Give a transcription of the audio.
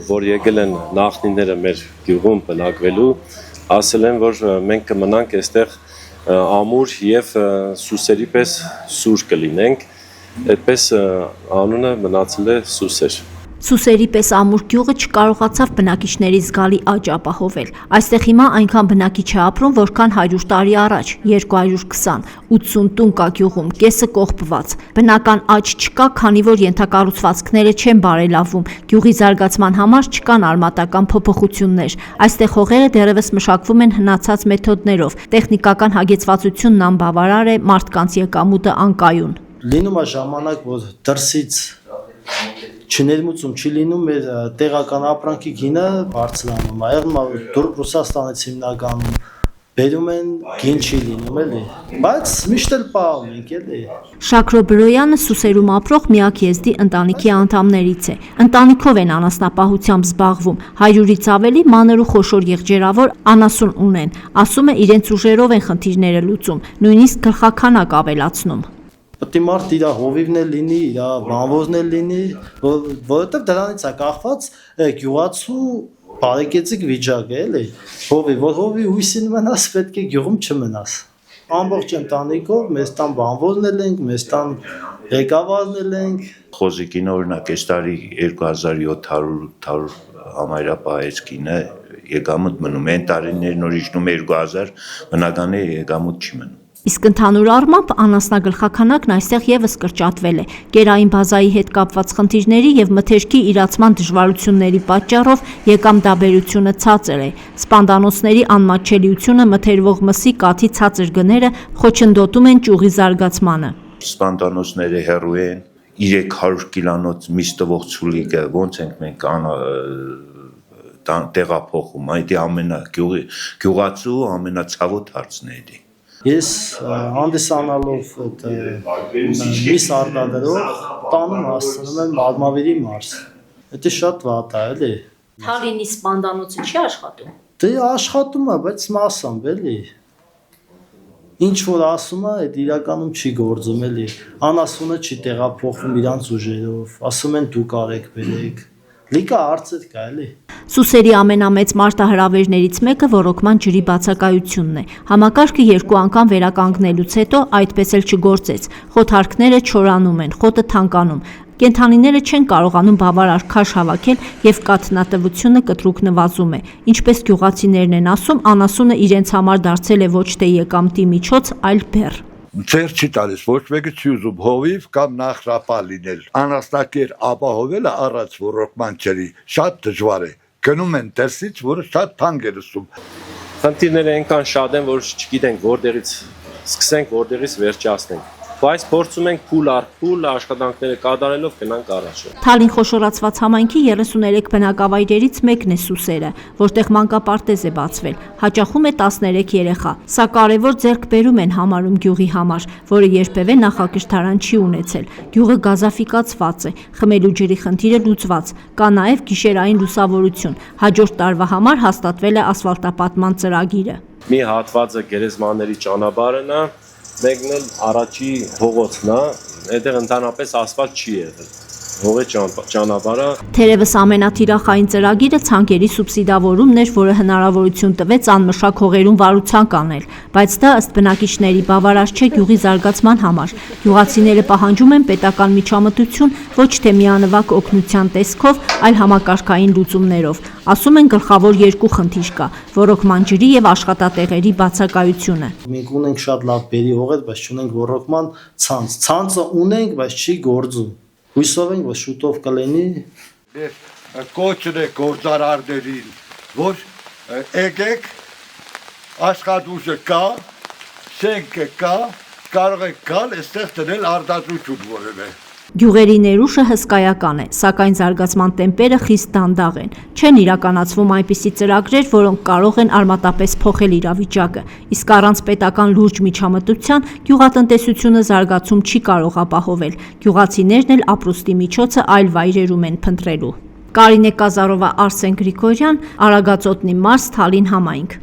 որ եկել են նախնիները մեր գյուղում բնակվելու, ասել են, որ մենք կմնանք այստեղ ամուր եւ սուսերի պես սուր կլինենք, այդպես անունը մնացել է Սուսեր։ Սուսերի պես ամուր գյուղը չկարողացավ բնակիչների զգալի աճ ապահովել։ Այստեղ հիմա այնքան բնակիչ է ապրում, որքան 100 տարի առաջ, 220, 80 տուն կա գյուղում, կեսը կողպված։ Բնական աճ չկա, քանի որ ենթակառուցվածքները չեն բարելավում, գյուղի զարգացման համար չկան արմատական փոփոխություններ։ Այստեղ հողերը դեռևս մշակվում են հնացած մեթոդներով, տեխնիկական հագեցվածությունն անբավարար է, մարդկանց եկամուտը անկայուն։ Լինում է ժամանակ, որ դրսից չներմուծում չի լինում, մեր տեղական ապրանքի գինը բարձրանում է, եղնում է Թուրք Ռուսաստանից հիմնականում բերում են, գին չի լինում, էլի, բայց միշտ էլ պահում ենք, էլի։ Շաքրո Բրոյանը Սուսերում ապրող միակ եզդի ընտանիքի անդամներից է։ Ընտանիքով են անասնապահությամբ զբաղվում, 100-ից ավելի մանր ու խոշոր եղջերավոր անասուն ունեն, ասում է իրենց ուժերով են խնդիրները լուծում, նույնիսկ գլխաքանակ ավելացնում։ Պետք է մարդ իր հովիվն էլ լինի, իր բանվոզն էլ լինի, որովհետև դրանից է կախված գյուղացու բարեկեցիկ վիճակը, էլի, որ հովի հույսին մնաս, պետք է գյուղում չմնաս։ Ամբողջ ընտանիքով մեզ տան բանվոզն էլ ենք, մեզ տան ղեկավարն էլ ենք։ Խոզիկին օրինակ այս տարի 2700 համարյա պահեց կինը եկամուտ մնում, այն տարիներ նոր իջնում 2000, բնական է եկամուտ չի մնում։ Իսկ ընդհանուր առմամբ անասնագլխաքանակն այստեղ եւս կրճատվել է։ Կերային բազայի հետ կապված խնդիրների եւ մթերքի իրացման դժվարությունների պատճառով եկամտաբերությունը ցածր է։ Սպանդանոցների անմատչելիությունը, մթերվող մսի կաթի ցածր գները խոչընդոտում են ճյուղի զարգացմանը։ Սպանդանոցները հեռու են, 300 կիլոնոց միս տվող ցուլիկը ոնց ենք մենք տեղափոխում, այդ գյուղացու ամենացավոտ հարցն է դա։ Ես հանդիսանալով միս արտադրող տանում հասցնում եմ Մալմավիրի մարզ։ Դա շատ վատ է, էլի։ Թալինի սպանդանոցը չի աշխատում։ Դե աշխատում է, բայց մասամբ, էլի։ Ինչ որ ասում է, այդ իրականում չի գործում, էլի։ Անասունը չի տեղափոխվում իրանց ուժերով, ասում են դուք արեք բերեք։ Լիքը հարցեր կա, էլի։ Սուսերի ամենամեծ մարտահրավերներից մեկը ոռոգման ջրի բացակայությունն է։ Համակարգը 2 անգամ վերականգնելուց հետո այդպես էլ չգործեց։ Խոթարքները չորանում են, խոտը թանկանում։ Կենդանիները չեն կարողանում բավարար քաշ հավաքել եւ կաթնատվությունը կտրուկ նվազում է։ Ինչպես գյուղացիներն են ասում, անասունը իրենց համար դարձել է ոչ թե եկամտի միջոց, այլ բեռ։ Ձեր չի տալիս, ոչ մեկը չի ուզում հովիվ կամ նախրապա լինել։ Անասնակեր ապահովելը առանց ոռոգման ջրի շատ դժվար է։ Գնում են դրսից, որը շատ թանկ է լսում։ Խնդիրները այնքան շատ են, որ չգիտենք որտեղից սկսենք, որտեղից վերջացնենք։ Բայց փորձում ենք փուլ առ փուլ աշխատանքները կատարելով գնանք առաջ։ Թալին խոշորացված համայնքի 33 բնակավայրերից մեկն է Սուսերը, որտեղ մանկապարտեզ է բացվել։ Հաճախում է 13 երեխա։ Սա կարևոր ձեռքբերում են համարում գյուղի համար, որը երբևէ նախակրթարան չի ունեցել։ Գյուղը գազաֆիկացված է, խմելու ջրի խնդիրը լուծված, կա նաև գիշերային լուսավորություն։ Հաջորդ տարվա համար հաստատվել է ասֆալտապատման ծրագիրը։ Մի հատվածը գերեզմանների ճանապարհն է, մեկն էլ առաջի փողոցն է, այդտեղ ընդհանրապես ասֆալտ չի եղել։ Հողի ճանապարհը։ Թերևս ամենաթիրախային ծրագիրը ցանկերի սուբսիդավորումն էր, որը հնարավորություն տվեց անմշակ հողերում վարուցանք անել, բայց դա ըստ բնակիչների բավարար չէ գյուղի զարգացման համար։ Գյուղացիները պահանջում են պետական միջամտություն ոչ թե միանվագ օգնության տեսքով, այլ համակարգային լուծումներով։ Ասում են գլխավոր 2 խնդիր կա՝ ոռոգման ջրի եւ աշխատատեղերի բացակայությունը։ Մենք ունենք շատ լավ բերի հողեր, բայց չունենք ոռոգման ցանց։ Ցանցը ունենք, բայց չի գործում։ Հույսով ենք, որ շուտով կլինի։ Կոչն է գործարարներին, որ եկեք, աշխատուժը կա, շենքը կա, կարող եք գալ, այստեղ դնել արտադրություն որևէ։ Գյուղերի ներուժը հսկայական է, սակայն զարգացման տեմպերը խիստ դանդաղ են։ Չեն իրականացվում այնպիսի ծրագրեր, որոնք կարող են արմատապես փոխել իրավիճակը, իսկ առանց պետական լուրջ միջամտության գյուղատնտեսությունը զարգացում չի կարող ապահովել։ Գյուղացիներն էլ ապրուստի միջոցը այլ վայրերում են փնտրելու։ Կարինե Կազարովա, Արսեն Գրիգորյան, Արագածոտնի մարզ, Թալին համայնք։